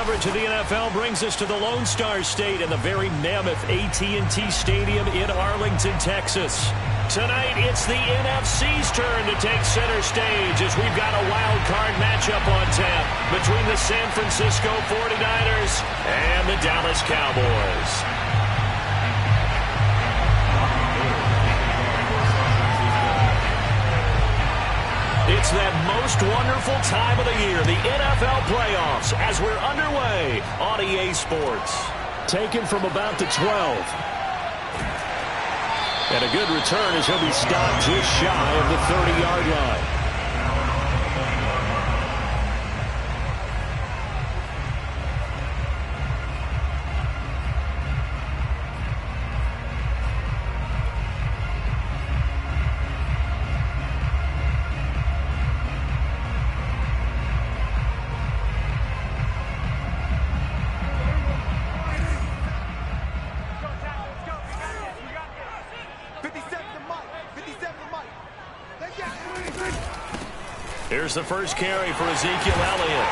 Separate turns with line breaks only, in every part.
coverage of the NFL brings us to the Lone Star State and the very mammoth AT&T Stadium in Arlington, Texas. Tonight, it's the NFC's turn to take center stage as we've got a wild card matchup on tap between the San Francisco 49ers and the Dallas Cowboys. It's that most wonderful time of the year, the NFL playoffs, as we're underway on EA Sports. Taken from about the 12. And a good return as he'll be stopped just shy of the 30-yard line. Here's the first carry for Ezekiel Elliott.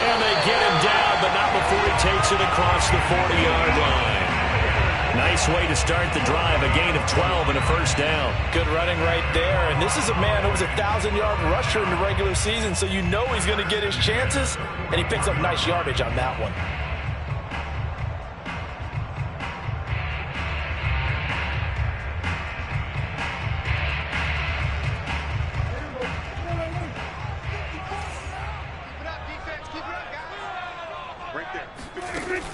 And they get him down, but not before he takes it across the 40-yard line. Nice way to start the drive, a gain of 12 and a first down.
Good running right there. And this is a man who was a 1,000-yard rusher in the regular season, so you know he's going to get his chances, and he picks up nice yardage on that one.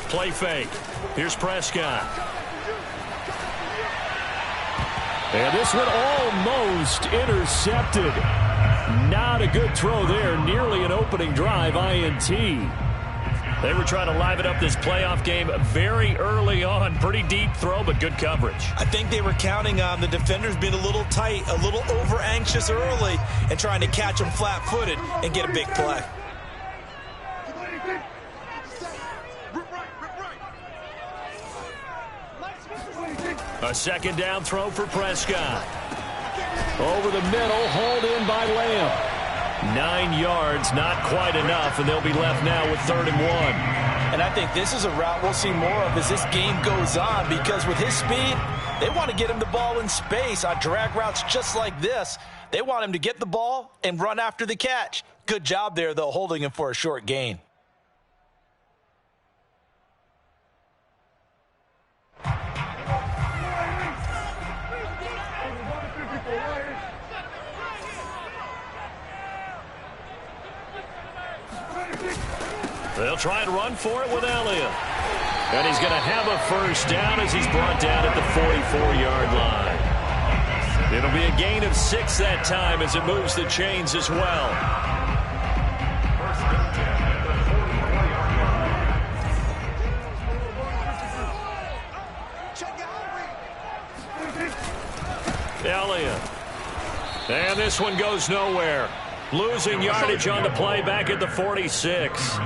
Play fake. Here's Prescott. And this one almost intercepted. Not a good throw there. Nearly an opening drive, INT. They were trying to liven up this playoff game very early on. Pretty deep throw, but good coverage.
I think they were counting on the defenders being a little tight, a little over-anxious early, and trying to catch them flat-footed and get a big play.
A second down throw for Prescott. Over the middle, hauled in by Lamb. 9 yards, not quite enough, and they'll be left now with 3rd and 1.
And I think this is a route we'll see more of as this game goes on, because with his speed, they want to get him the ball in space on drag routes just like this. They want him to get the ball and run after the catch. Good job there, though, holding him for a short gain.
They'll try and run for it with Elliott. And he's going to have a first down as he's brought down at the 44-yard line. It'll be a gain of 6 that time as it moves the chains as well. Elliott. And this one goes nowhere. Losing yardage on the play back at the 46.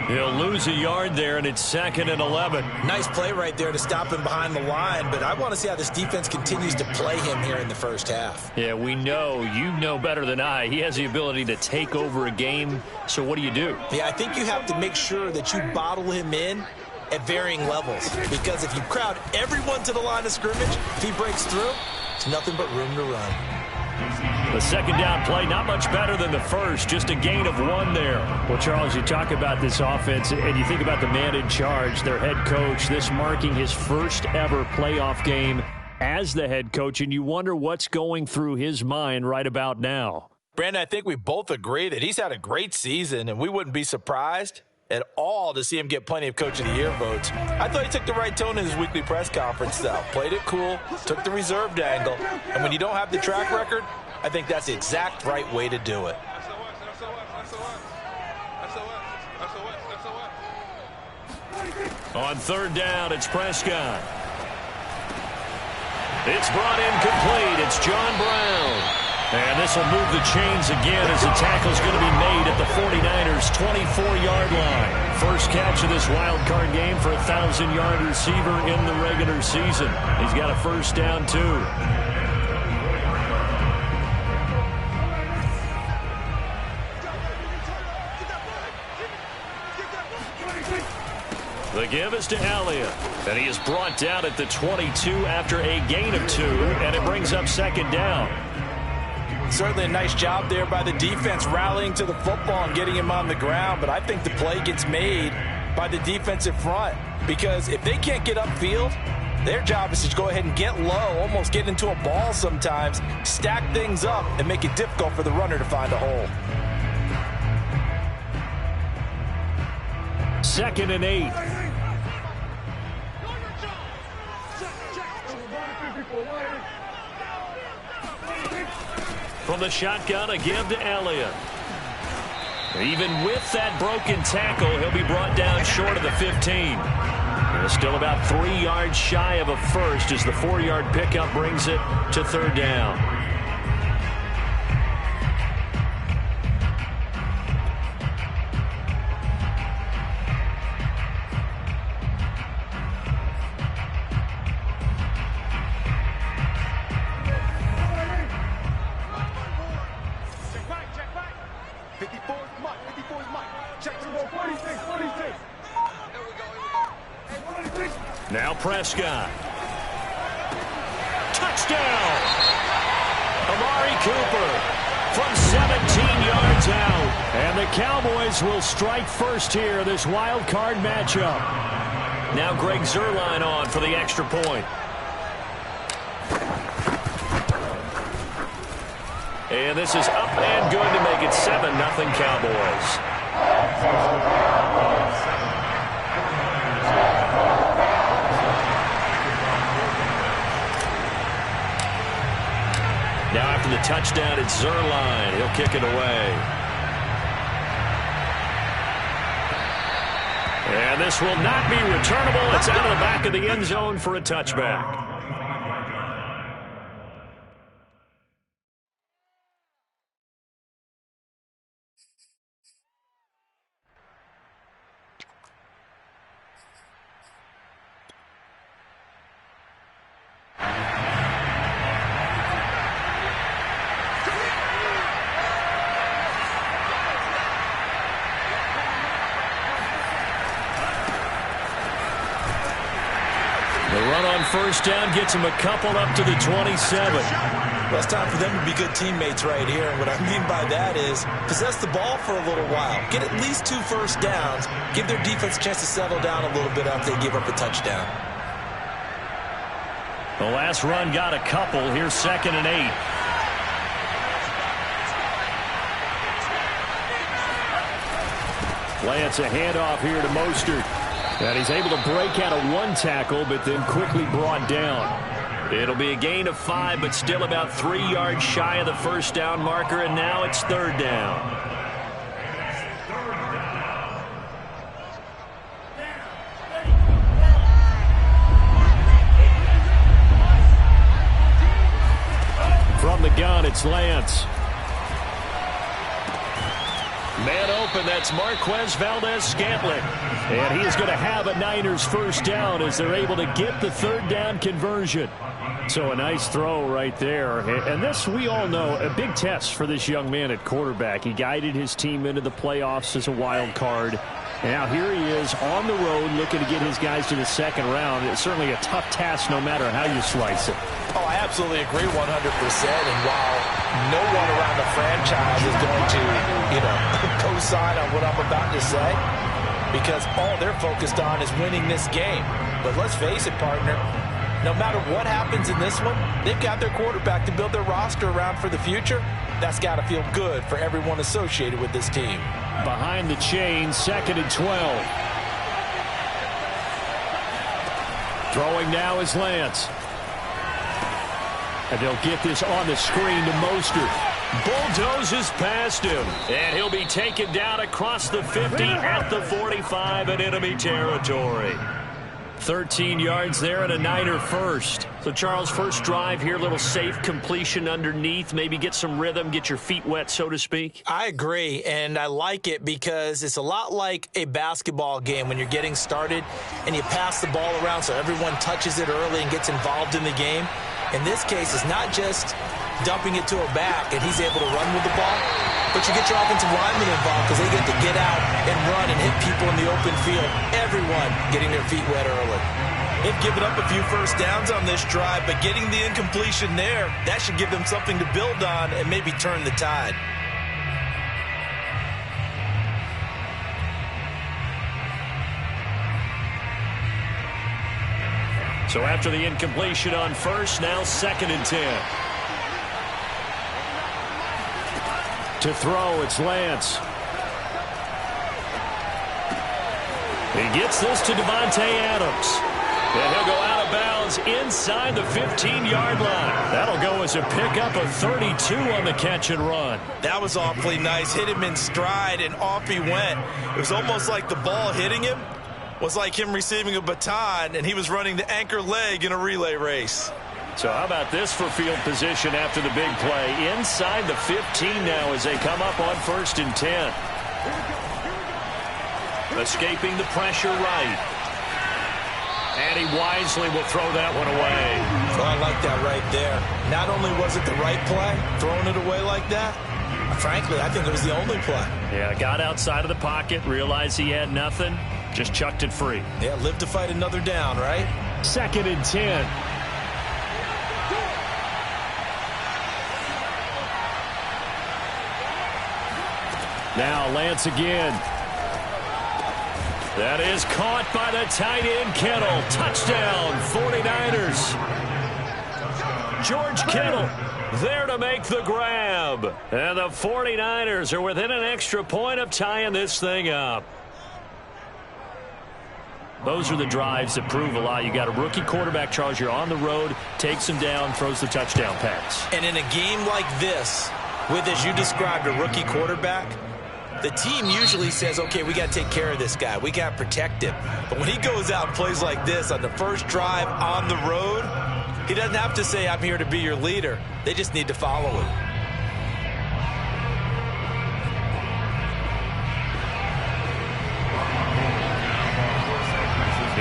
He'll lose a yard there, and it's 2nd and 11.
Nice play right there to stop him behind the line, but I want to see how this defense continues to play him here in the first half.
Yeah, we know. You know better than I. He has the ability to take over a game, so what do you do?
Yeah, I think you have to make sure that you bottle him in at varying levels, because if you crowd everyone to the line of scrimmage, if he breaks through, it's nothing but room to run.
The second down play, not much better than the first, just a gain of 1 there. Well, Charles, you talk about this offense, and you think about the man in charge, their head coach, this marking his first ever playoff game as the head coach, and you wonder what's going through his mind right about now.
Brandon, I think we both agree that he's had a great season, and we wouldn't be surprised at all to see him get plenty of Coach of the Year votes. I thought he took the right tone in his weekly press conference, though. Played it cool, took the reserved angle, and when you don't have the track record, I think that's the exact right way to do it.
On 3rd down, it's Prescott. It's brought in complete. It's John Brown. And this will move the chains again as the tackle's going to be made at the 49ers' 24-yard line. First catch of this wild card game for a 1,000-yard receiver in the regular season. He's got a first down, too. The give is to Elliott, and he is brought down at the 22 after a gain of 2, and it brings up second down.
Certainly a nice job there by the defense rallying to the football and getting him on the ground, but I think the play gets made by the defensive front because if they can't get upfield, their job is to go ahead and get low, almost get into a ball sometimes, stack things up, and make it difficult for the runner to find a hole.
2nd and 8. From the shotgun, a give to Elliott. Even with that broken tackle, he'll be brought down short of the 15. And still about 3 yards shy of a first as the 4-yard pickup brings it to 3rd down. Now Prescott. Touchdown! Amari Cooper from 17 yards out. And the Cowboys will strike first here, this wild card matchup. Now Greg Zuerlein on for the extra point. And this is up and good to make it 7-0 Cowboys. Now after the touchdown, it's Zuerlein. He'll kick it away. And this will not be returnable. It's out of the back of the end zone for a touchback. First down gets him a couple up to the 27.
Well, it's time for them to be good teammates right here. And what I mean by that is possess the ball for a little while. Get at least 2 first downs. Give their defense a chance to settle down a little bit after they give up a touchdown.
The last run got a couple. Here's 2nd and 8. Lance a handoff here to Mostert. And he's able to break out of 1 tackle, but then quickly brought down. It'll be a gain of 5, but still about 3 yards shy of the first down marker, and now it's 3rd down. From the gun, it's Lance. Man open, that's Marquez Valdez-Scantling. And he's going to have a Niners first down as they're able to get the 3rd down conversion. So a nice throw right there. And this, we all know, a big test for this young man at quarterback. He guided his team into the playoffs as a wild card. And now here he is on the road looking to get his guys to the 2nd round. It's certainly a tough task no matter how you slice it.
Oh, I absolutely agree 100%. And while no one around the franchise is going to, co-sign on what I'm about to say, because all they're focused on is winning this game. But let's face it, partner, no matter what happens in this one, they've got their quarterback to build their roster around for the future. That's got to feel good for everyone associated with this team.
Behind the chain, 2nd and 12. Throwing now is Lance. And they'll get this on the screen to Mostert. Bulldozes past him. And he'll be taken down across the 50 at the 45 in enemy territory. 13 yards there and a Niner first. So, Charles, first drive here, little safe completion underneath. Maybe get some rhythm, get your feet wet, so to speak.
I agree, and I like it because it's a lot like a basketball game when you're getting started and you pass the ball around so everyone touches it early and gets involved in the game. In this case, it's not just dumping it to a back and he's able to run with the ball. but you get your offensive linemen involved because they get to get out and run and hit people in the open field. Everyone getting their feet wet early. They've given up a few first downs on this drive, but getting the incompletion there, that should give them something to build on and maybe turn the tide.
So after the incompletion on first, now 2nd and 10. To throw, it's Lance. He gets this to Devontae Adams. And he'll go out of bounds inside the 15-yard line. That'll go as a pickup of 32 on the catch and run.
That was awfully nice. Hit him in stride, and off he went. It was almost like the ball hitting him was like him receiving a baton, and he was running the anchor leg in a relay race.
So how about this for field position after the big play? Inside the 15 now as they come up on 1st and 10. Escaping the pressure right. And he wisely will throw that one away.
Well, I like that right there. Not only was it the right play, throwing it away like that, frankly, I think it was the only play.
Yeah, got outside of the pocket, realized he had nothing, just chucked it free.
Yeah, live to fight another down, right?
2nd and 10. Now Lance again. That is caught by the tight end Kittle. Touchdown, 49ers. George Kittle there to make the grab. And the 49ers are within an extra point of tying this thing up. Those are the drives that prove a lot. You got a rookie quarterback, Charles. You're on the road, takes him down, throws the touchdown pass.
And in a game like this, with, as you described, a rookie quarterback, the team usually says, okay, we got to take care of this guy. We got to protect him. But when he goes out and plays like this on the first drive on the road, he doesn't have to say, I'm here to be your leader. They just need to follow him.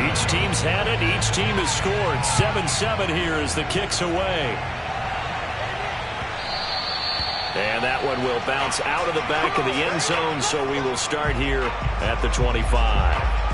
Each team's had it. Each team has scored. 7-7 here as the kick's away. And that one will bounce out of the back of the end zone, so we will start here at the 25.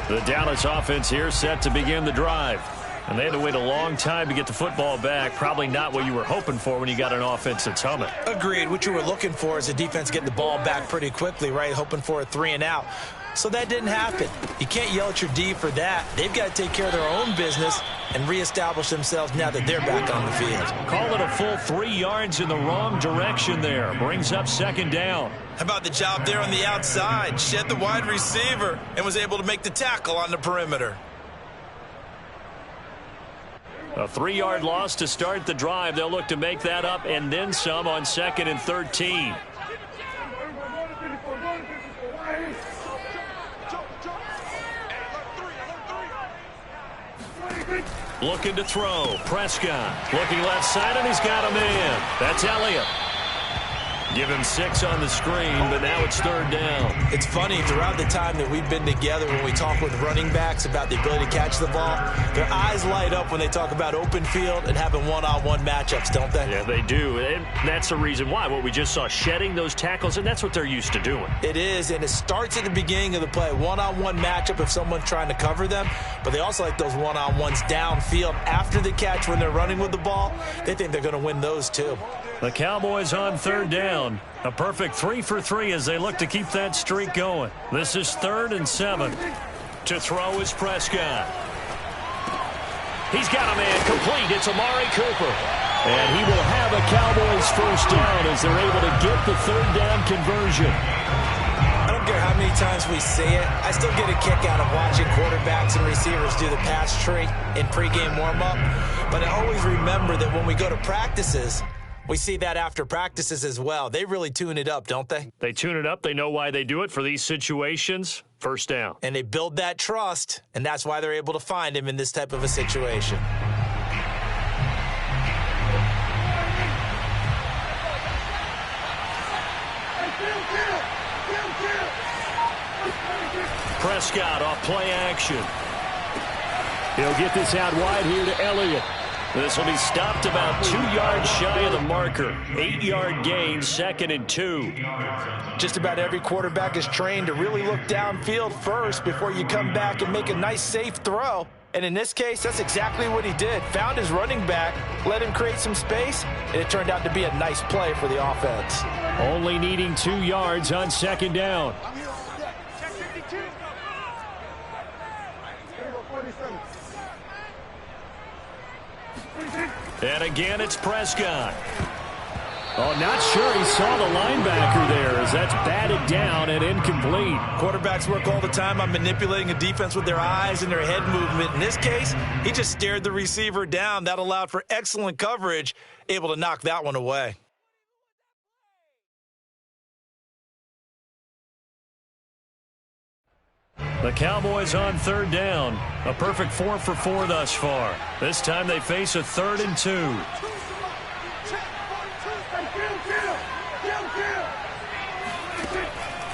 The Dallas offense here set to begin the drive. And they had to wait a long time to get the football back. Probably not what you were hoping for when you got an offense that's humming.
Agreed. What you were looking for is a defense getting the ball back pretty quickly, right? Hoping for a 3 and out. So that didn't happen. You can't yell at your D for that. They've got to take care of their own business and reestablish themselves now that they're back on the field.
Call it a full 3 yards in the wrong direction there. Brings up 2nd down.
How about the job there on the outside? Shed the wide receiver and was able to make the tackle on the perimeter.
A 3-yard loss to start the drive. They'll look to make that up and then some on 2nd and 13. Looking to throw. Prescott looking left side, and he's got a man. That's Elliott. Give him 6 on the screen, but now it's 3rd down.
It's funny, throughout the time that we've been together, when we talk with running backs about the ability to catch the ball, their eyes light up when they talk about open field and having one-on-one matchups, don't they?
Yeah, they do. And that's the reason why. What we just saw, shedding those tackles, and that's what they're used to doing.
It is, and it starts at the beginning of the play. One-on-one matchup if someone's trying to cover them, but they also like those one-on-ones downfield after the catch when they're running with the ball. They think they're going to win those too.
The Cowboys on 3rd down. A perfect 3 for 3 as they look to keep that streak going. This is 3rd and 7. To throw is Prescott. He's got a man complete. It's Amari Cooper. And he will have a Cowboys 1st down as they're able to get the 3rd down conversion.
I don't care how many times we say it. I still get a kick out of watching quarterbacks and receivers do the pass tree in pregame warm-up. But I always remember that when we go to practices, We see that after practices as well. They really tune it up, don't they?
They tune it up. They know why they do it for these situations. First down.
And they build that trust, and that's why they're able to find him in this type of a situation.
Prescott off play action. He'll get this out wide here to Elliott. This will be stopped about 2 yards shy of the marker. 8-yard gain, 2nd and 2.
Just about every quarterback is trained to really look downfield first before you come back and make a nice, safe throw. And in this case, that's exactly what he did. Found his running back, let him create some space, and it turned out to be a nice play for the offense.
Only needing 2 yards on 2nd down. And again, it's Prescott. Oh, not sure he saw the linebacker there as that's batted down and incomplete.
Quarterbacks work all the time on manipulating a defense with their eyes and their head movement. In this case, he just stared the receiver down. That allowed for excellent coverage, able to knock that one away.
The Cowboys on 3rd down. A perfect 4 for 4 thus far. This time they face a 3rd and 2.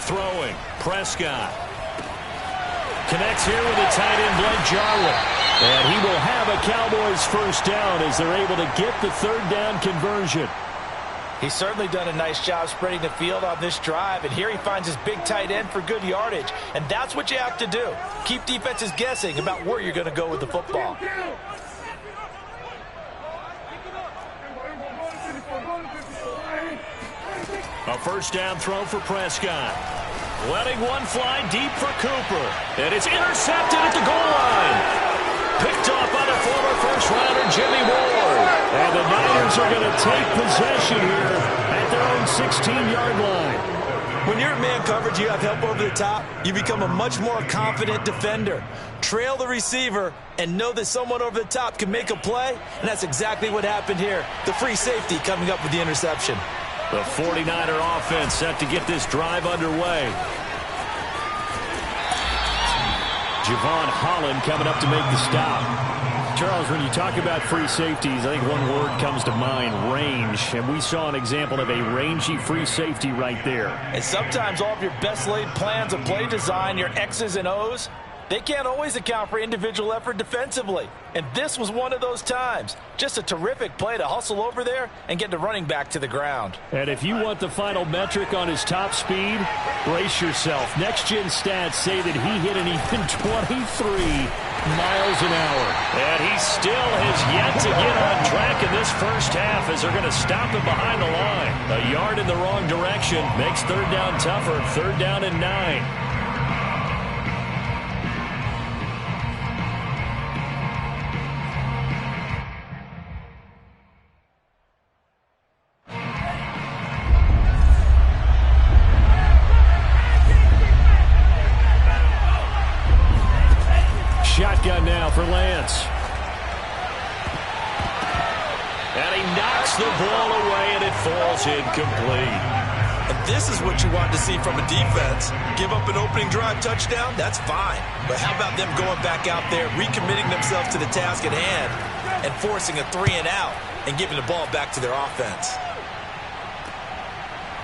Throwing. Prescott. Connects here with a tight end, Blake Jarwin. And he will have a Cowboys first down as they're able to get the 3rd down conversion.
He's certainly done a nice job spreading the field on this drive, and here he finds his big tight end for good yardage, and that's what you have to do. Keep defenses guessing about where you're going to go with the football.
A first down throw for Prescott. Letting one fly deep for Cooper, and it's intercepted at the goal line. Picked off by the former first-rounder Jimmy Ward. And the Niners are going to take possession here at their own 16-yard line.
When you're in man coverage, you have help over the top, you become a much more confident defender. Trail the receiver and know that someone over the top can make a play, and that's exactly what happened here. The free safety coming up with the interception.
The 49er offense set to get this drive underway. Javon Holland coming up to make the stop. Charles, when you talk about free safeties, I think one word comes to mind, range. And we saw an example of a rangy free safety right there.
And sometimes all of your best laid plans of play design, your X's and O's, they can't always account for individual effort defensively. And this was one of those times. Just a terrific play to hustle over there and get the running back to the ground.
And if you want the final metric on his top speed, brace yourself. Next-gen stats say that he hit an even 23 miles an hour. And he still has yet to get on track in this first half as they're going to stop him behind the line. A yard in the wrong direction makes 3rd down tougher. 3rd down and 9. Shotgun now for Lance. And he knocks the ball away, and it falls incomplete.
And this is what you want to see from a defense. Give up an opening drive touchdown, that's fine. But how about them going back out there, recommitting themselves to the task at hand, and forcing a 3-and-out and giving the ball back to their offense.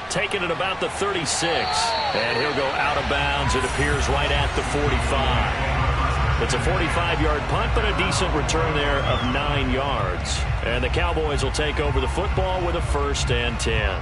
Taking it about the 36. And he'll go out of bounds, it appears, right at the 45. It's a 45-yard punt, but a decent return there of 9 yards. And the Cowboys will take over the football with a 1st and 10.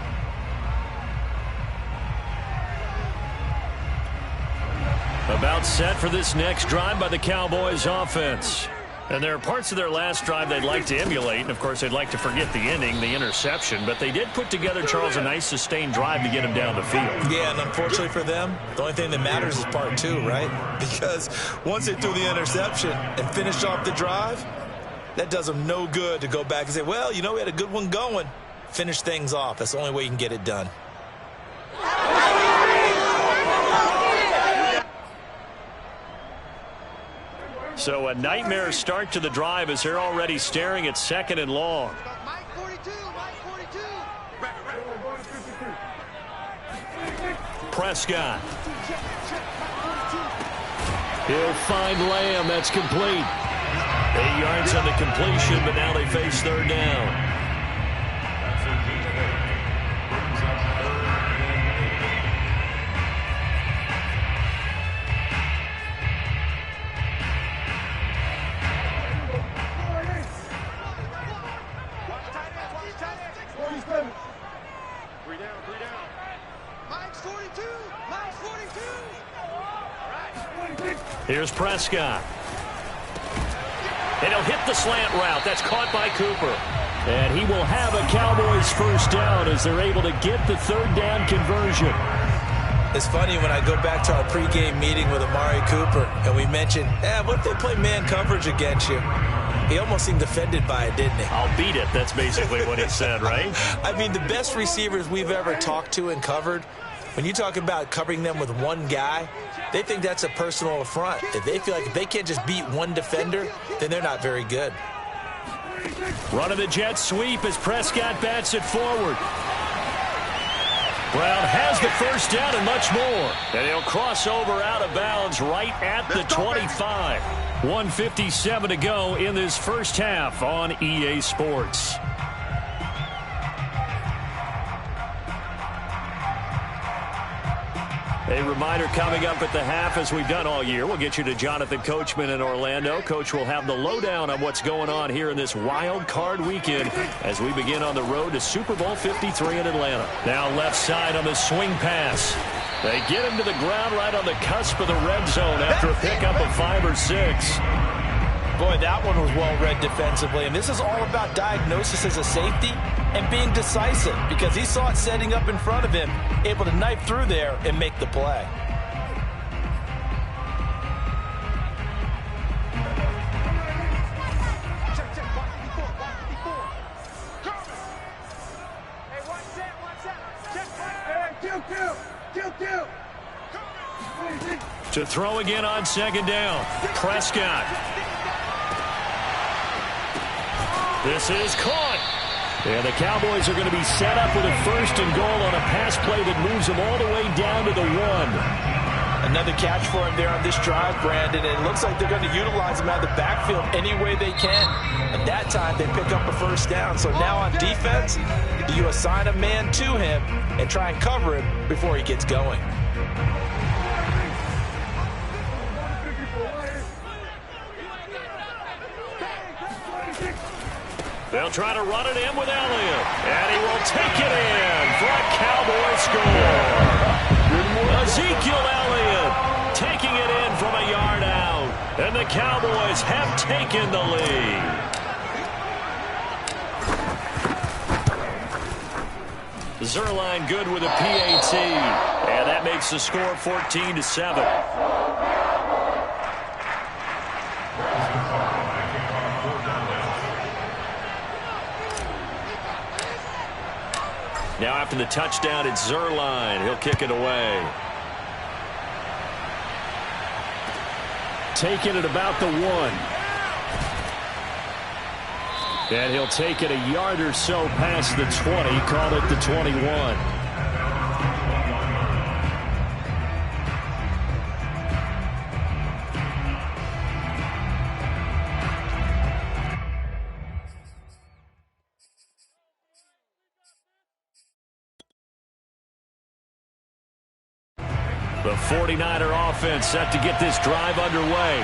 About set for this next drive by the Cowboys offense. And there are parts of their last drive they'd like to emulate. And, of course, they'd like to forget the ending, the interception. But they did put together, Charles, a nice sustained drive to get him down the field.
Yeah, and unfortunately for them, the only thing that matters is part 2, right? Because once they threw the interception and finished off the drive, that does them no good to go back and say, well, you know, we had a good one going. Finish things off. That's the only way you can get it done.
So a nightmare start to the drive as they're already staring at 2nd and long. Prescott. He'll find Lamb. That's complete. 8 yards on the completion, but now they face third down. Here's Prescott. And he'll hit the slant route. That's caught by Cooper. And he will have a Cowboys first down as they're able to get the third down conversion.
It's funny when I go back to our pregame meeting with Amari Cooper and we mentioned, what if they play man coverage against you? He almost seemed offended by it, didn't he?
I'll beat it. That's basically what he said, right?
I mean, the best receivers we've ever talked to and covered, when you talk about covering them with one guy, they think that's a personal affront. If they feel like if they can't just beat one defender, then they're not very good.
Running the jet sweep as Prescott bats it forward. Brown has the first down and much more. And he'll cross over out of bounds right at the 25. 1:57 to go in this first half on EA Sports. A reminder coming up at the half, as we've done all year. We'll get you to Jonathan Coachman in Orlando. Coach will have the lowdown on what's going on here in this wild card weekend as we begin on the road to Super Bowl 53 in Atlanta. Now left side on the swing pass. They get him to the ground right on the cusp of the red zone after a pickup of 5 or 6.
Boy, that one was well read defensively. And this is all about diagnosis as a safety and being decisive because he saw it setting up in front of him, able to knife through there and make the play.
To throw again on second down. Prescott. This is caught. And the Cowboys are going to be set up with a first and goal on a pass play that moves them all the way down to the 1.
Another catch for him there on this drive, Brandon. And it looks like they're going to utilize him out of the backfield any way they can. And that time they pick up a first down. So now on defense, you assign a man to him and try and cover him before he gets going.
They'll try to run it in with Elliott. And he will take it in for a Cowboy score. Ezekiel Elliott taking it in from a yard out. And the Cowboys have taken the lead. Zerline good with a PAT. And that makes the score 14-7. Now after the touchdown, it's Zerline. He'll kick it away. Taking it about the 1. And he'll take it a yard or so past the 20. Call it the 21. The 49er offense set to get this drive underway.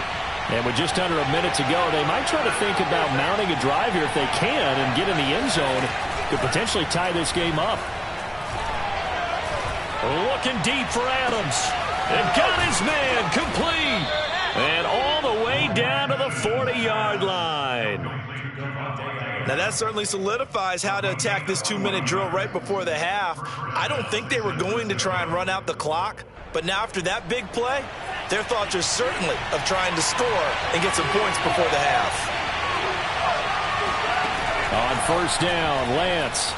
And with just under a minute to go, they might try to think about mounting a drive here if they can and get in the end zone. Could potentially tie this game up. Looking deep for Adams. And got his man complete. And all the way down to the 40-yard line.
Now that certainly solidifies how to attack this 2-minute drill right before the half. I don't think they were going to try and run out the clock. But now after that big play, their thoughts are certainly of trying to score and get some points before the half.
On first down, Lance.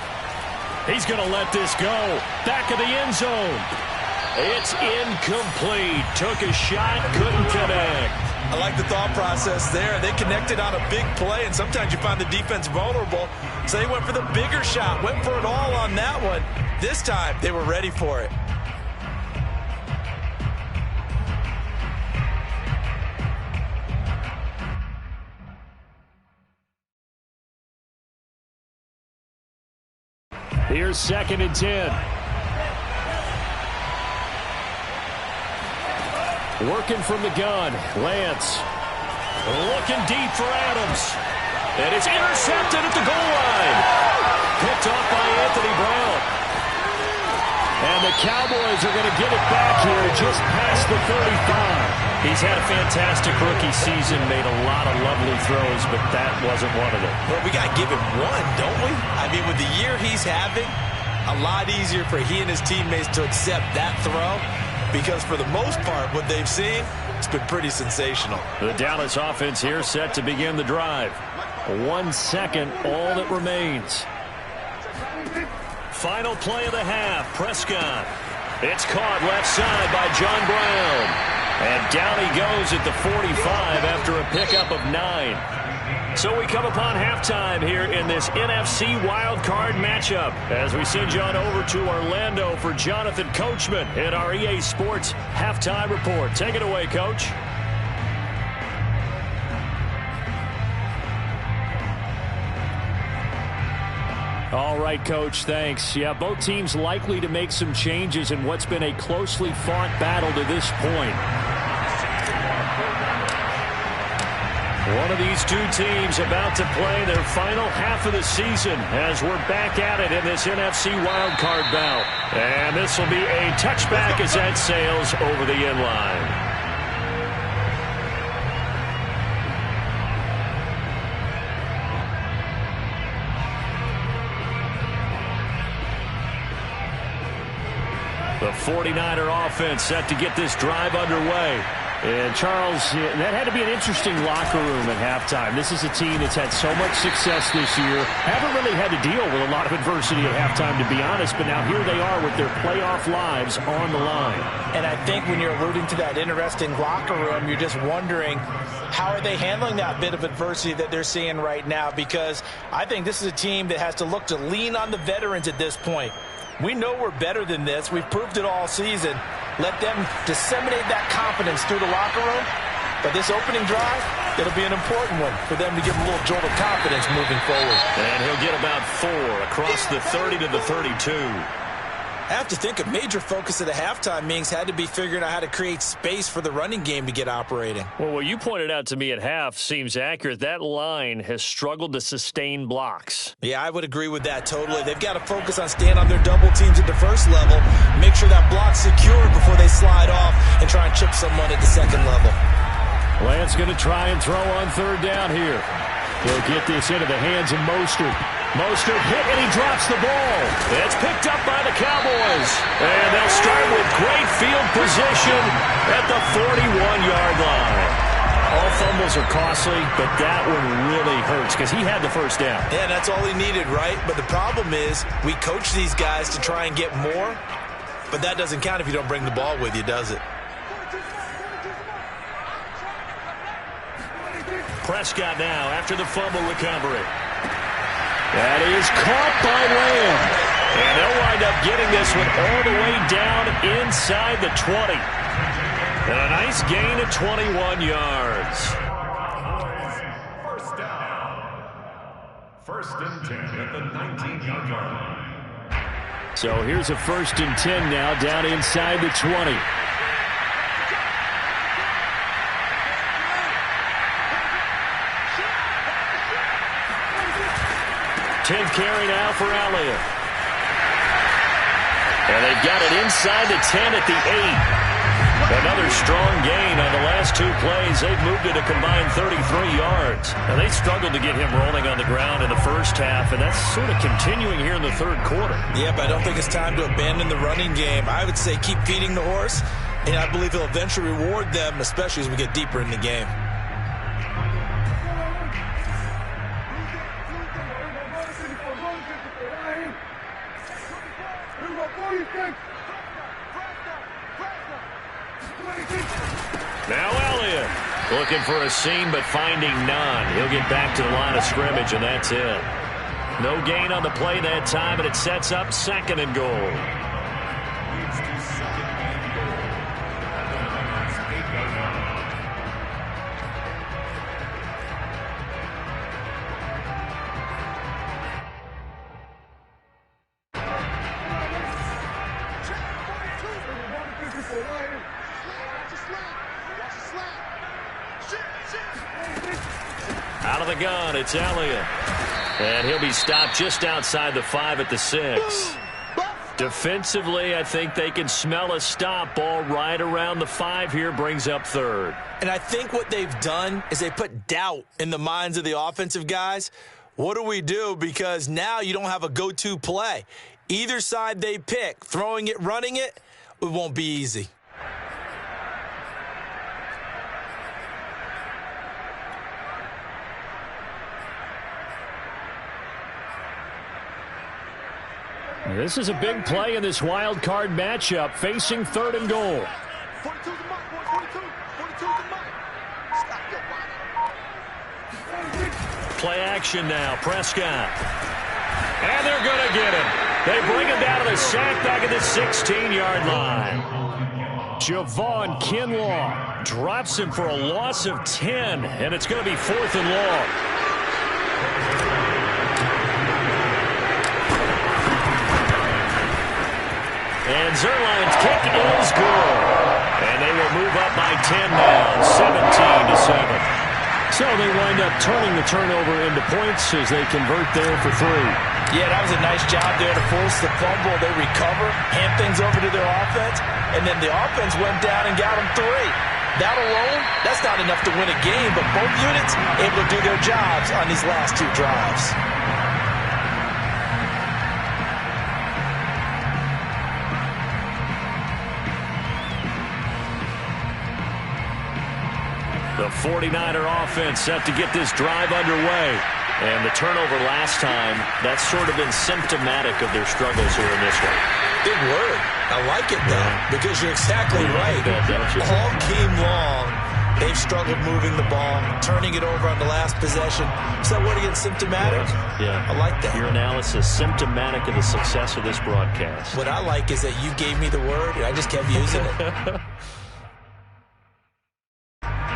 He's going to let this go. Back of the end zone. It's incomplete. Took a shot, couldn't connect.
I like the thought process there. They connected on a big play, and sometimes you find the defense vulnerable. So they went for the bigger shot, went for it all on that one. This time, they were ready for it.
Here's 2nd and 10. Working from the gun. Lance. Looking deep for Adams. And it's intercepted at the goal line. Picked off by Anthony Brown. And the Cowboys are going to get it back here just past the 35. He's had a fantastic rookie season, made a lot of lovely throws, but that wasn't one of them.
Well, we got to give him one, don't we? I mean, with the year he's having, a lot easier for he and his teammates to accept that throw because for the most part, what they've seen, it's been pretty sensational.
The Dallas offense here set to begin the drive. 1 second, all that remains. Final play of the half, Prescott. It's caught left side by John Brown. And down he goes at the 45 after a pickup of 9. So we come upon halftime here in this NFC wildcard matchup as we send you on over to Orlando for Jonathan Coachman in our EA Sports Halftime Report. Take it away, Coach. All right, Coach, thanks. Yeah, both teams likely to make some changes in what's been a closely fought battle to this point. One of these two teams about to play their final half of the season as we're back at it in this NFC wildcard bout. And this will be a touchback as that sails over the end line. The 49er offense set to get this drive underway. And, Charles, that had to be an interesting locker room at halftime. This is a team that's had so much success this year. Haven't really had to deal with a lot of adversity at halftime, to be honest. But now here they are with their playoff lives on the line.
And I think when you're alluding to that interesting locker room, you're just wondering, how are they handling that bit of adversity that they're seeing right now? Because I think this is a team that has to look to lean on the veterans at this point. We know we're better than this. We've proved it all season. Let them disseminate that confidence through the locker room. But this opening drive, it'll be an important one for them to give them a little jolt of confidence moving forward.
And he'll get about 4 across the 30 to the 32.
I have to think a major focus of the halftime meetings had to be figuring out how to create space for the running game to get operating.
Well, what you pointed out to me at half seems accurate. That line has struggled to sustain blocks.
Yeah, I would agree with that totally. They've got to focus on staying on their double teams at the first level, make sure that block's secure before they slide off and try and chip someone at the second level.
Lance going to try and throw on 3rd down here. He'll get this into the hands of Mostert. Mostert hit and he drops the ball. It's picked up by the Cowboys. And they'll start with great field position at the 41-yard line. All fumbles are costly, but that one really hurts because he had the first down.
Yeah, that's all he needed, right? But the problem is we coach these guys to try and get more, but that doesn't count if you don't bring the ball with you, does it?
Prescott now after the fumble recovery. That is caught by Lamb. And they'll wind up getting this one all the way down inside the 20. And a nice gain of 21 yards.
First down. 1st and 10 at the 19-yard line.
So here's a 1st and 10 now down inside the 20. 10th carry now for Elliott. And they've got it inside the 10 at the 8. Another strong gain on the last 2 plays. They've moved it a combined 33 yards. Now, they struggled to get him rolling on the ground in the first half, and that's sort of continuing here in the 3rd quarter.
Yeah, but I don't think it's time to abandon the running game. I would say keep feeding the horse, and I believe he'll eventually reward them, especially as we get deeper in the game.
Now Elliott looking for a seam but finding none. He'll get back to the line of scrimmage, and that's it. No gain on the play that time, and it sets up 2nd and goal. Out of the gun, it's Elliott. And he'll be stopped just outside the 5 at the 6. Defensively, I think they can smell a stop. Ball right around the 5 here, brings up 3rd.
And I think what they've done is they put doubt in the minds of the offensive guys. What do we do? Because now you don't have a go-to play. Either side they pick, throwing it, running it, it won't be easy.
This is a big play in this wild card matchup, facing 3rd and goal.
42's the mark, boy. 42's the mark. Stop your body.
Play action now, Prescott. And they're going to get him. They bring him down to the sack back at the 16-yard line. Javon Kinlaw drops him for a loss of 10, and it's going to be 4th and long. And Zerline's kick is good. And they will move up by 10 now, 17-7. So they wind up turning the turnover into points as they convert there for 3.
Yeah, that was a nice job there to force the fumble. They recover, hand things over to their offense, and then the offense went down and got them 3. That alone, that's not enough to win a game, but both units able to do their jobs on these last 2 drives.
The 49er offense set to get this drive underway. And the turnover last time, that's sort of been symptomatic of their struggles here in this one.
Big word. I like it, though, because you're exactly right. All game long, they've struggled moving the ball, turning it over on the last possession. Is that word again, symptomatic?
Yeah.
I like that.
Your analysis, symptomatic of the success of this broadcast.
What I like is that you gave me the word, and I just kept using it.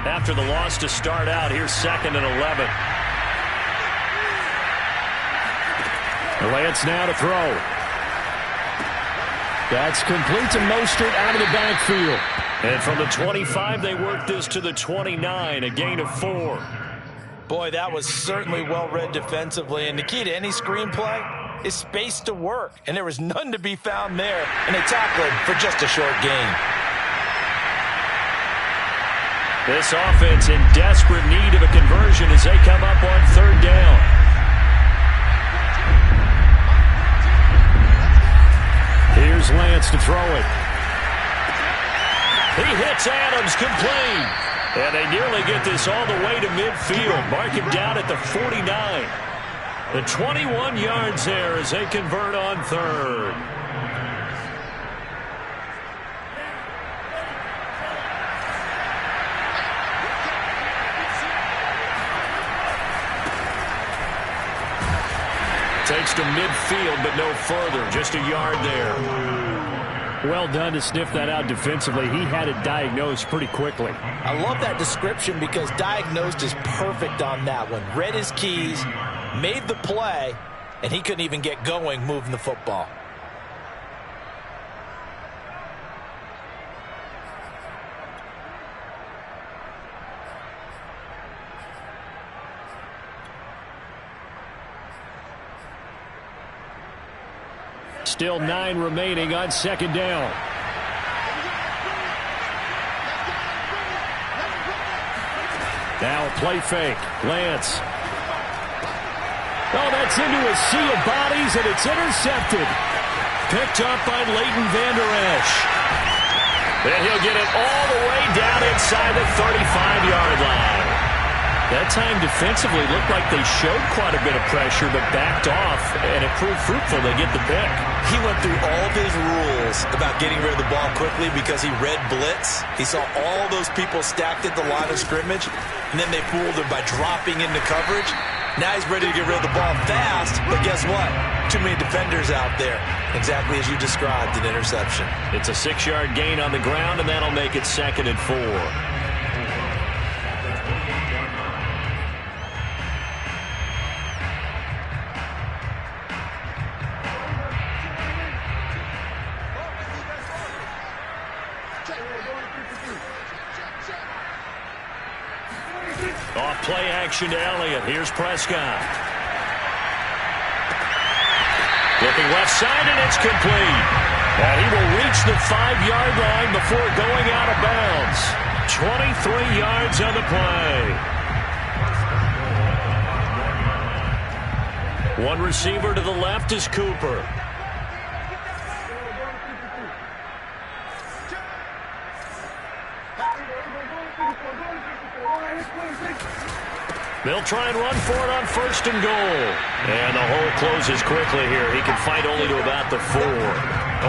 After the loss to start out, here's 2nd and 11. Lance now to throw. That's complete to Mostert out of the backfield. And from the 25, they work this to the 29, a gain of 4.
Boy, that was certainly well-read defensively. And the key to any screenplay is space to work. And there was none to be found there. And they tackled for just a short gain.
This offense in desperate need of a conversion as they come up on 3rd down. Here's Lance to throw it. He hits Adams complete. And they nearly get this all the way to midfield. Mark him down at the 49. The 21 yards there as they convert on 3rd. Takes to midfield, but no further. Just a yard there. Well done to sniff that out defensively. He had it diagnosed pretty quickly.
I love that description because diagnosed is perfect on that one. Read his keys, made the play, and he couldn't even get going moving the football.
Still 9 remaining on 2nd down. Now a play fake. Lance. Oh, that's into a sea of bodies, and it's intercepted. Picked up by Leighton Vander Esch. And he'll get it all the way down inside the 35-yard line. That time defensively looked like they showed quite a bit of pressure but backed off, and it proved fruitful. They get the pick.
He went through all of his rules about getting rid of the ball quickly because he read blitz. He saw all those people stacked at the line of scrimmage, and then they fooled him by dropping into coverage. Now he's ready to get rid of the ball fast, but guess what? Too many defenders out there. Exactly as you described, an interception.
It's a 6-yard gain on the ground, and that'll make it 2nd and 4. Off play action to Elliott. Here's Prescott. Looking left side, and it's complete. And he will reach the 5-yard line before going out of bounds. 23 yards on the play. One receiver to the left is Cooper. They'll try and run for it on 1st and goal. And the hole closes quickly here. He can fight only to about the 4.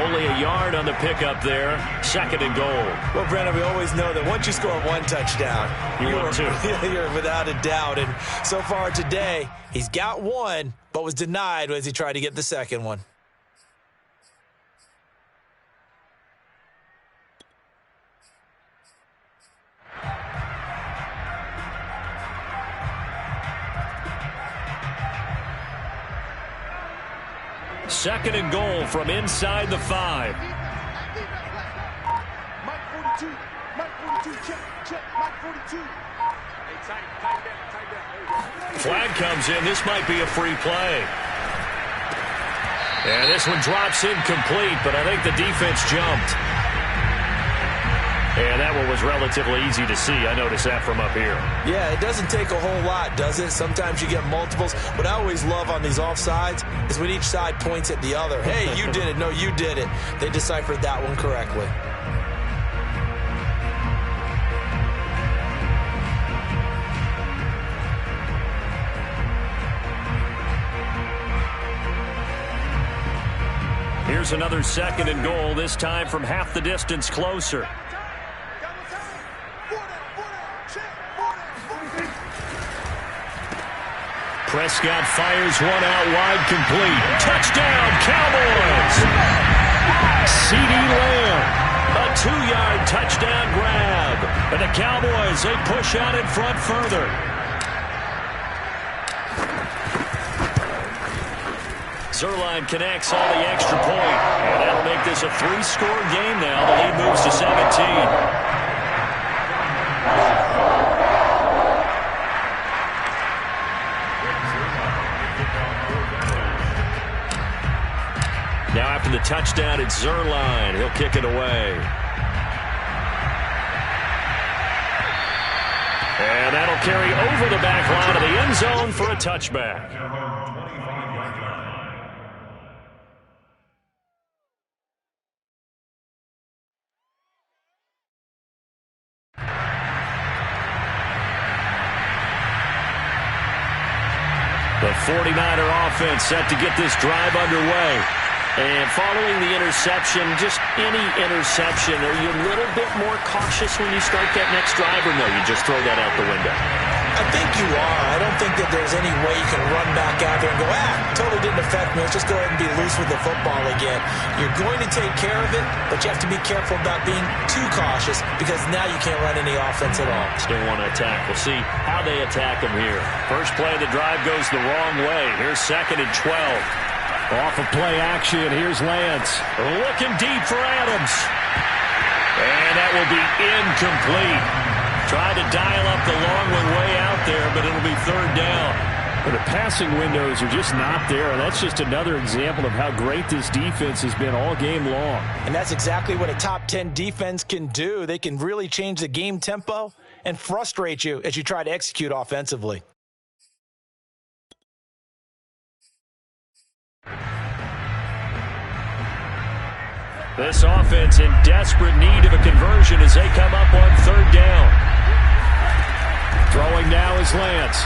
Only a yard on the pickup there. 2nd and goal.
Well, Brandon, we always know that once you score 1 touchdown, you're without a doubt. And so far today, he's got 1, but was denied as he tried to get the 2nd one.
Second and goal from inside the 5.
Mike 42. Mike 42. Check. Mike 42. Hey, tight down.
Flag comes in. This might be a free play. And this one drops incomplete, but I think the defense jumped. And that one was relatively easy to see. I noticed that from up here.
Yeah, it doesn't take a whole lot, does it? Sometimes you get multiples. What I always love on these offsides is when each side points at the other. Hey, you did it. No, you did it. They deciphered that one correctly.
Here's another 2nd and goal, this time from half the distance closer. Prescott fires one out wide, complete. Touchdown, Cowboys! CeeDee Lamb, a 2-yard touchdown grab. And the Cowboys, they push out in front further. Zerline connects on the extra point. And that'll make this a 3-score game now. The lead moves to 17. Now after the touchdown, it's Zerline. He'll kick it away. And that'll carry over the back line of the end zone for a touchback. The 49er offense set to get this drive underway. And following the interception, just any interception, are you a little bit more cautious when you start that next drive, or no, you just throw that out the window?
I think you are. I don't think that there's any way you can run back out there and go, totally didn't affect me. Let's just go ahead and be loose with the football again. You're going to take care of it, but you have to be careful about being too cautious because now you can't run any offense at all.
Still want to attack. We'll see how they attack them here. First play of the drive goes the wrong way. Here's 2nd and 12. Off of play action, here's Lance. Looking deep for Adams. And that will be incomplete. Tried to dial up the long one way out there, but it'll be 3rd down. But the passing windows are just not there. And that's just another example of how great this defense has been all game long.
And that's exactly what a top 10 defense can do. They can really change the game tempo and frustrate you as you try to execute offensively.
This offense in desperate need of a conversion as they come up on 3rd down. Throwing now is Lance.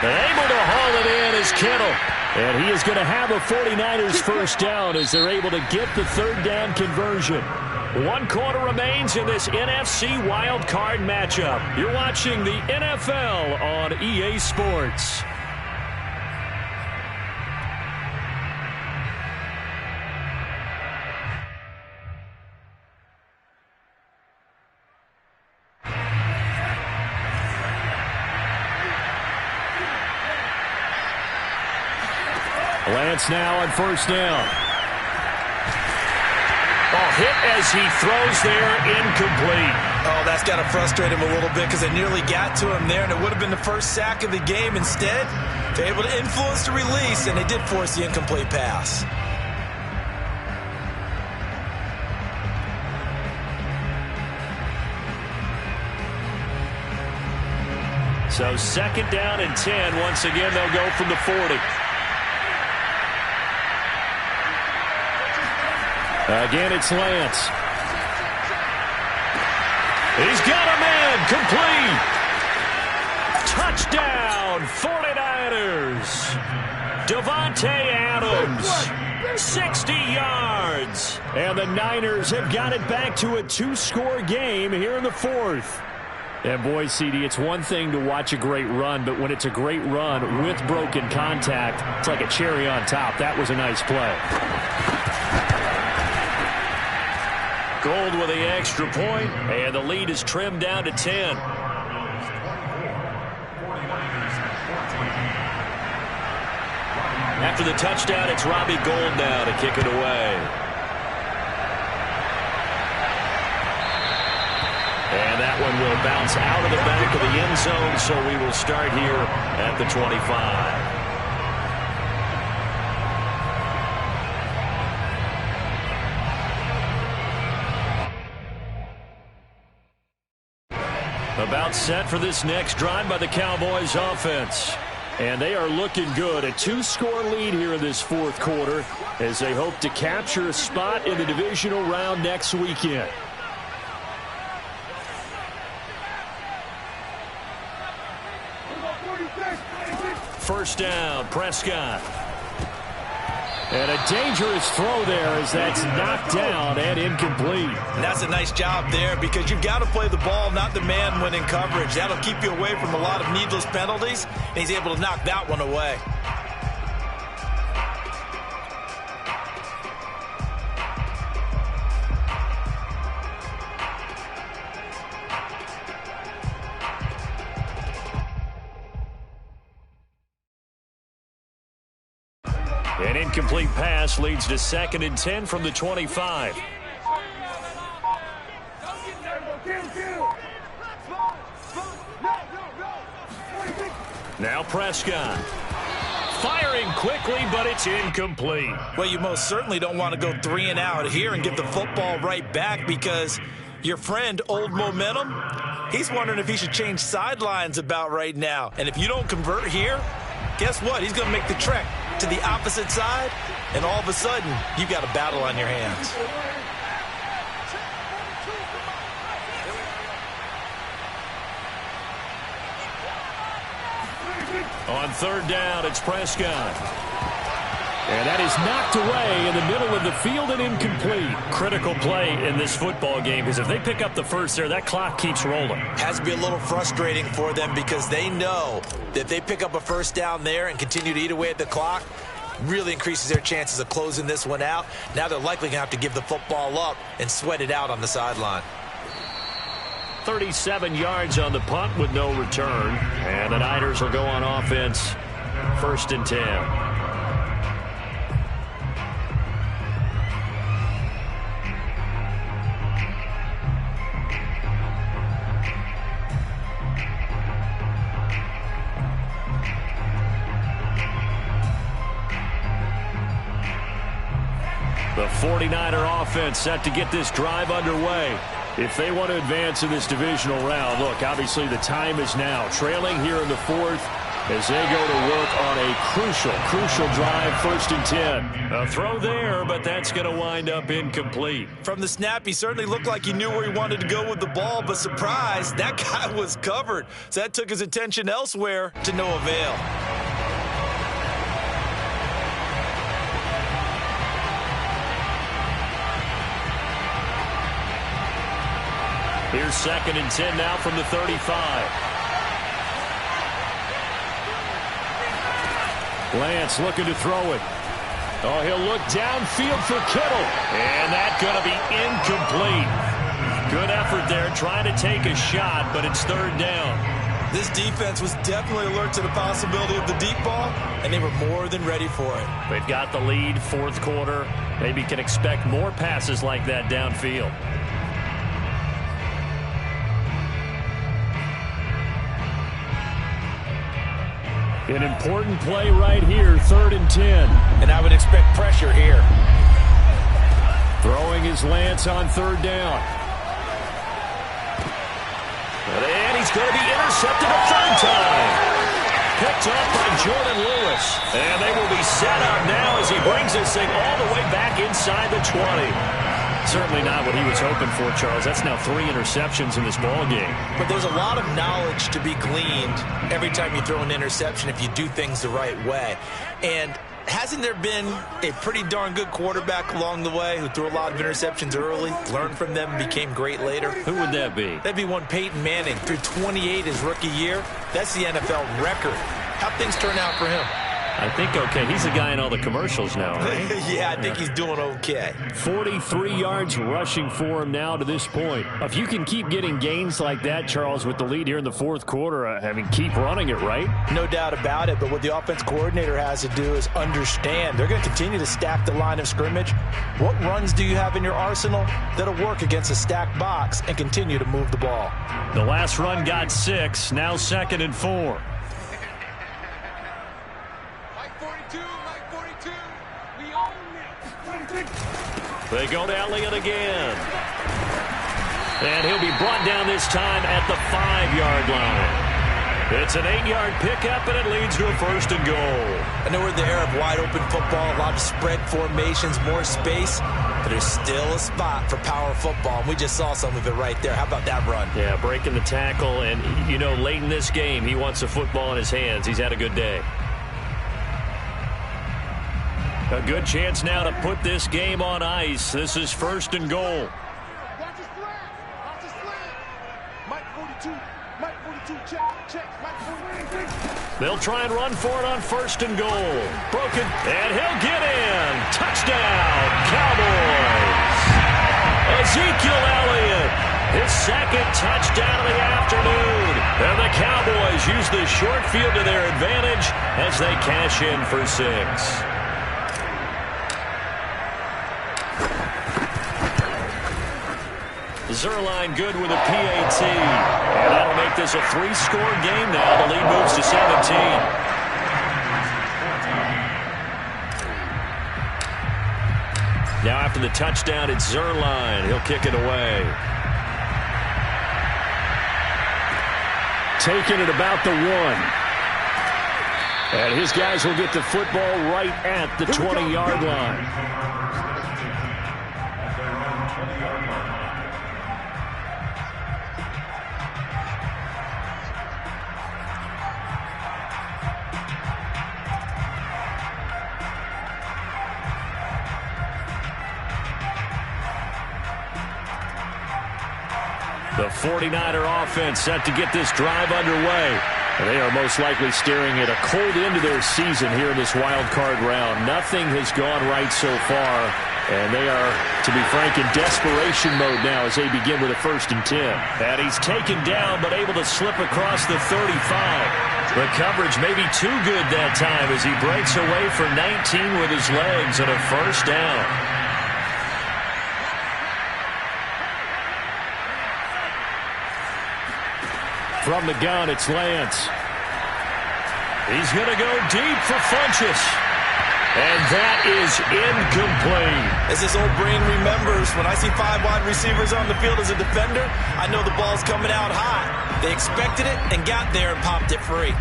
And able to haul it in is Kittle. And he is going to have a 49ers first down as they're able to get the 3rd down conversion. 1 quarter remains in this NFC wildcard matchup. You're watching the NFL on EA Sports. Lance now on 1st down. Hit as he throws there, incomplete.
Oh, that's got to frustrate him a little bit because they nearly got to him there, and it would have been the first sack of the game. Instead, they're able to influence the release, and they did force the incomplete pass.
So second down and 10. Once again, they'll go from the 40. Again, it's Lance. He's got a man. Complete. Touchdown, 49ers. Devontae Adams, 60 yards. And the Niners have got it back to a two-score game here in the fourth. And boy, CD, it's one thing to watch a great run, but when it's a great run with broken contact, it's like a cherry on top. That was a nice play. Gold with the extra point, and the lead is trimmed down to 10. After the touchdown, it's Robbie Gould now to kick it away. And that one will bounce out of the back of the end zone, so we will start here at the 25. About set for this next drive by the Cowboys offense. And they are looking good. A two-score lead here in this fourth quarter as they hope to capture a spot in the divisional round next weekend. First down, Prescott. And a dangerous throw there as that's knocked down and incomplete.
And that's a nice job there because you've got to play the ball, not the man when in coverage. That'll keep you away from a lot of needless penalties, and he's able to knock that one away.
An incomplete pass leads to second and 10 from the 25. Now Prescott. Firing quickly, but it's incomplete.
Well, you most certainly don't want to go 3 and out here and get the football right back because your friend, Old Momentum, he's wondering if he should change sidelines about right now. And if you don't convert here, guess what? He's going to make the trek to the opposite side, and all of a sudden, you've got a battle on your hands.
On third down, it's Prescott. And that is knocked away in the middle of the field and incomplete. Critical play in this football game because if they pick up the first there, that clock keeps rolling.
Has to be a little frustrating for them because they know that if they pick up a first down there and continue to eat away at the clock, really increases their chances of closing this one out. Now they're likely going to have to give the football up and sweat it out on the sideline.
37 yards on the punt with no return. And the Niners will go on offense. First and 10. The 49er offense set to get this drive underway. If they want to advance in this divisional round, look, obviously the time is now. Trailing here in the fourth as they go to work on a crucial drive, first and 10. A throw there, but that's going to wind up incomplete.
From the snap, he certainly looked like he knew where he wanted to go with the ball, but surprise, that guy was covered. So that took his attention elsewhere to no avail.
Here's second and 10 now from the 35. Lance looking to throw it. Oh, he'll look downfield for Kittle. And that's going to be incomplete. Good effort there trying to take a shot, but it's third down.
This defense was definitely alert to the possibility of the deep ball, and they were more than ready for it.
They've got the lead, fourth quarter. Maybe can expect more passes like that downfield. An important play right here, 3rd and 10.
And I would expect pressure here.
Throwing his Lance on 3rd down. And he's going to be intercepted a 3rd time. Picked up by Jordan Lewis. And they will be set up now as he brings this thing all the way back inside the 20. Certainly not what he was hoping for, Charles. That's now 3 interceptions in this ball game.
But there's a lot of knowledge to be gleaned every time you throw an interception if you do things the right way. And hasn't there been a pretty darn good quarterback along the way who threw a lot of interceptions early, learned from them, and became great later?
Who would that be?
That'd be one Peyton Manning. Threw 28 his rookie year. That's the NFL record. How'd things turn out for him?
I think okay. He's the guy in all the commercials now, right?
Yeah, I think he's doing okay.
43 yards rushing for him now to this point. If you can keep getting gains like that, Charles, with the lead here in the 4th quarter, I mean, keep running it, right?
No doubt about it, but what the offense coordinator has to do is understand they're going to continue to stack the line of scrimmage. What runs do you have in your arsenal that'll work against a stacked box and continue to move the ball?
The last run got 6, now 2nd and 4. They go to Elliott again. And he'll be brought down this time at the 5-yard line. It's an 8-yard pickup, and it leads to a 1st and goal.
I know we're in the era of wide-open football, a lot of spread formations, more space, but there's still a spot for power football, and we just saw some of it right there. How about that run?
Yeah, breaking the tackle, and, you know, late in this game, he wants the football in his hands. He's had a good day. A good chance now to put this game on ice. This is 1st and goal.
Watch his slant. Watch his slant. Mike 42. Mike 42. Check. Mike 42.
They'll try and run for it on 1st and goal. Broken. And he'll get in. Touchdown, Cowboys. Ezekiel Elliott. His 2nd touchdown of the afternoon. And the Cowboys use the short field to their advantage as they cash in for 6. Zerline good with a PAT. And that'll make this a 3-score game now. The lead moves to 17. Now after the touchdown, it's Zerline. He'll kick it away. Taking it about the 1. And his guys will get the football right at the 20-yard line. The 49er offense set to get this drive underway. And they are most likely staring at a cold end to their season here in this wild card round. Nothing has gone right so far. And they are, to be frank, in desperation mode now as they begin with a 1st and 10. And he's taken down but able to slip across the 35. The coverage may be too good that time as he breaks away for 19 with his legs and a 1st down. From the gun, it's Lance. He's going to go deep for Funchess. And that is incomplete.
As this old brain remembers, when I see 5 wide receivers on the field as a defender, I know the ball's coming out hot. They expected it and got there and popped it free.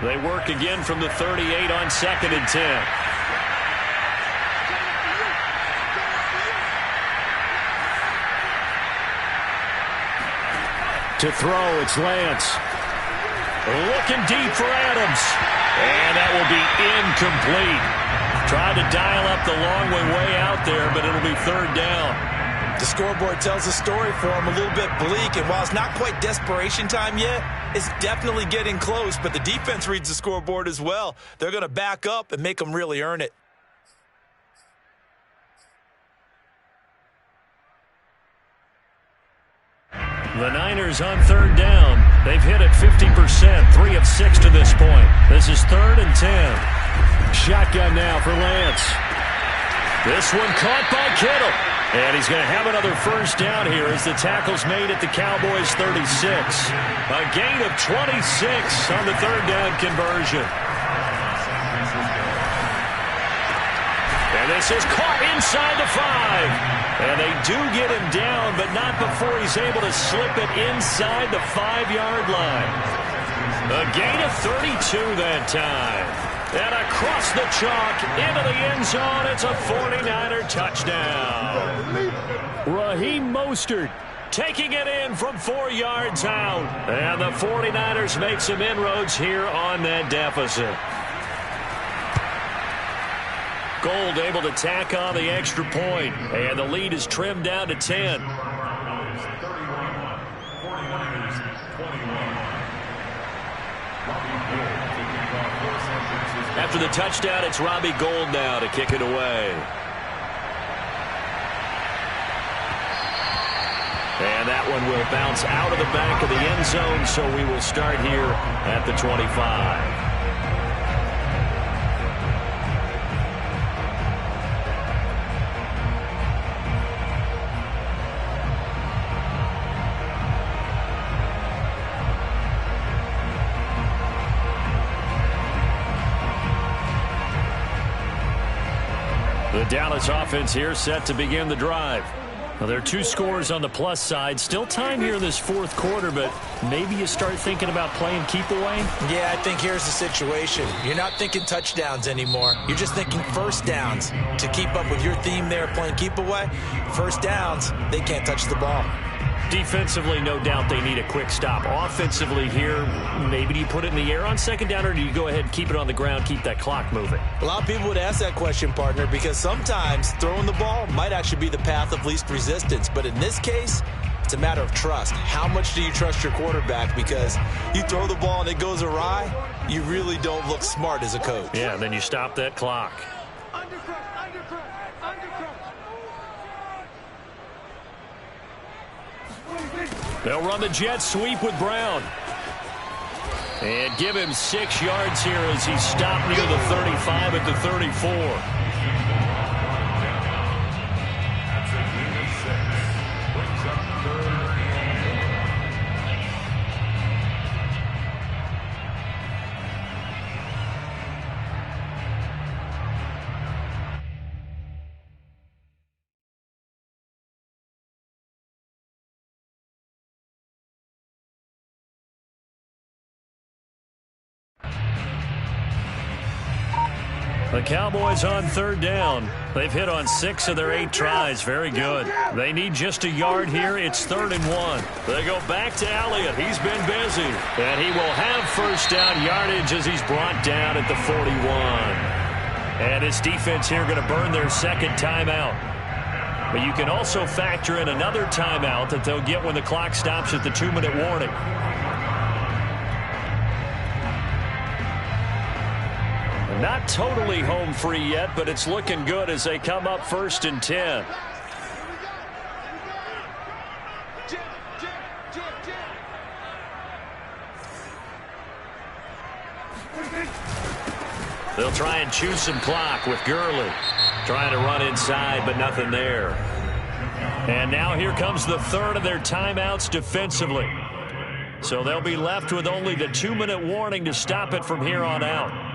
They work again from the 38 on 2nd and 10. To throw, it's Lance. Looking deep for Adams. And that will be incomplete. Tried to dial up the long way out there, but it'll be 3rd down.
The scoreboard tells a story for him, a little bit bleak, and while it's not quite desperation time yet, it's definitely getting close, but the defense reads the scoreboard as well. They're going to back up and make them really earn it.
The Niners on 3rd down. They've hit it 50%, 3 of 6 to this point. This is 3rd and 10. Shotgun now for Lance. This one caught by Kittle. And he's going to have another first down here as the tackle's made at the Cowboys' 36. A gain of 26 on the 3rd down conversion. And this is caught inside the 5. And they do get him down, but not before he's able to slip it inside the 5-yard line. A gain of 32 that time. And across the chalk, into the end zone, it's a 49er touchdown. Raheem Mostert taking it in from 4 yards out. And the 49ers make some inroads here on that deficit. Gold able to tack on the extra point. And the lead is trimmed down to 10. After the touchdown, it's Robbie Gould now to kick it away. And that one will bounce out of the back of the end zone, so we will start here at the 25. The Dallas offense here set to begin the drive. Well, there are 2 scores on the plus side. Still time here in this 4th quarter, but maybe you start thinking about playing keep away?
Yeah, I think here's the situation. You're not thinking touchdowns anymore. You're just thinking first downs. To keep up with your theme there, playing keep away, first downs, they can't touch the ball.
Defensively, no doubt they need a quick stop. Offensively here, maybe do you put it in the air on 2nd down, or do you go ahead and keep it on the ground, keep that clock moving?
A lot of people would ask that question, partner, because sometimes throwing the ball might actually be the path of least resistance. But in this case, it's a matter of trust. How much do you trust your quarterback? Because you throw the ball and it goes awry, you really don't look smart as a coach.
Yeah, and then you stop that clock. They'll run the jet sweep with Brown. And give him 6 yards here as he stopped near the 35 at the 34. The Cowboys on 3rd down. They've hit on 6 of their 8 tries. Very good. They need just a yard here. It's 3rd and 1. They go back to Elliott. He's been busy. And he will have first down yardage as he's brought down at the 41. And his defense here going to burn their 2nd timeout. But you can also factor in another timeout that they'll get when the clock stops at the 2-minute warning. Not totally home free yet, but it's looking good as they come up 1st and 10. They'll try and choose some clock with Gurley. Trying to run inside, but nothing there. And now here comes the 3rd of their timeouts defensively. So they'll be left with only the 2-minute warning to stop it from here on out.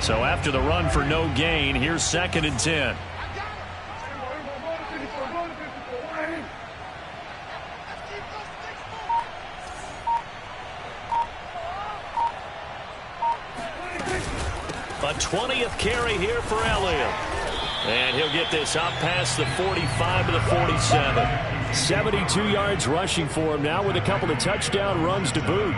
So after the run for no gain, here's 2nd and 10. A 20th carry here for Elliott. And he'll get this up past the 45 to the 47. 72 yards rushing for him now with a couple of touchdown runs to boot.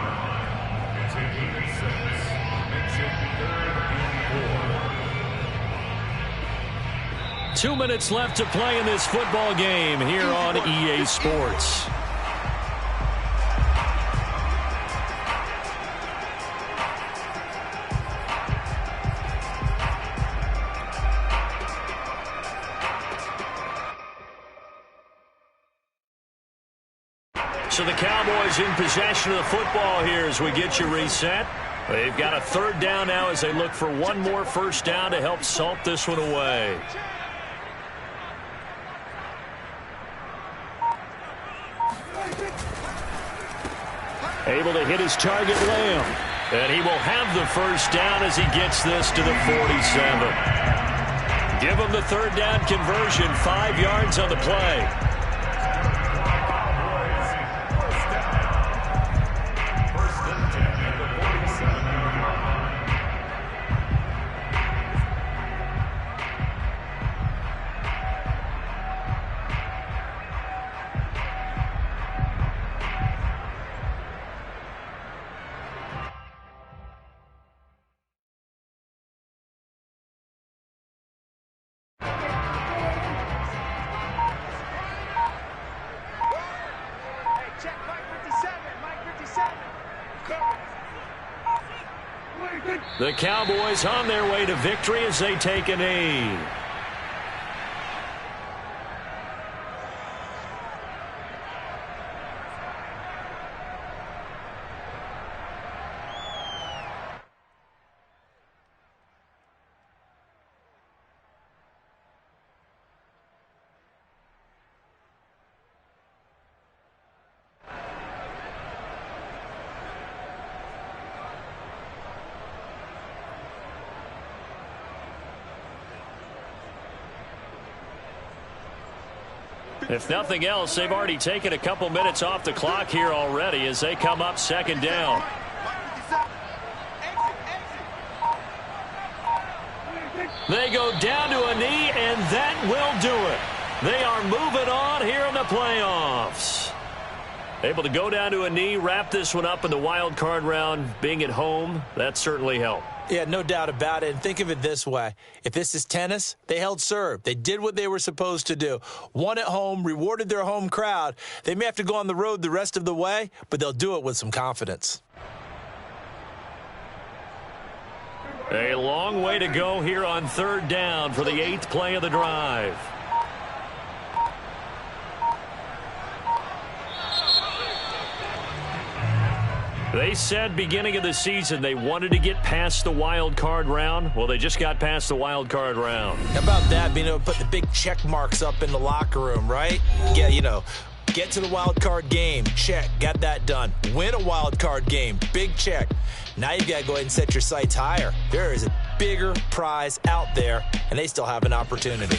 Two minutes left to play in this football game here on EA Sports. So the Cowboys in possession of the football here as we get you reset. They've got a third down now as they look for one more first down to help salt this one away. Able to hit his target, Lamb. And he will have the first down as he gets this to the 47. Give him the third down conversion, 5 yards on the play. The Cowboys on their way to victory as they take a knee. If nothing else, they've already taken a couple minutes off the clock here already as they come up second down. They go down to a knee, and that will do it. They are moving on here in the playoffs. Able to go down to a knee, wrap this one up in the wild card round. Being at home, that certainly helped.
Yeah, no doubt about it. And think of it this way. If this is tennis, they held serve. They did what they were supposed to do. Won at home, rewarded their home crowd. They may have to go on the road the rest of the way, but they'll do it with some confidence.
A long way to go here on third down for the 8th play of the drive. They said beginning of the season they wanted to get past the wild card round. Well, they just got past the wild card round.
How about that, being able to put the big check marks up in the locker room, right? Yeah, get to the wild card game. Check, got that done. Win a wild card game. Big check. Now you've got to go ahead and set your sights higher. There is a bigger prize out there, and they still have an opportunity.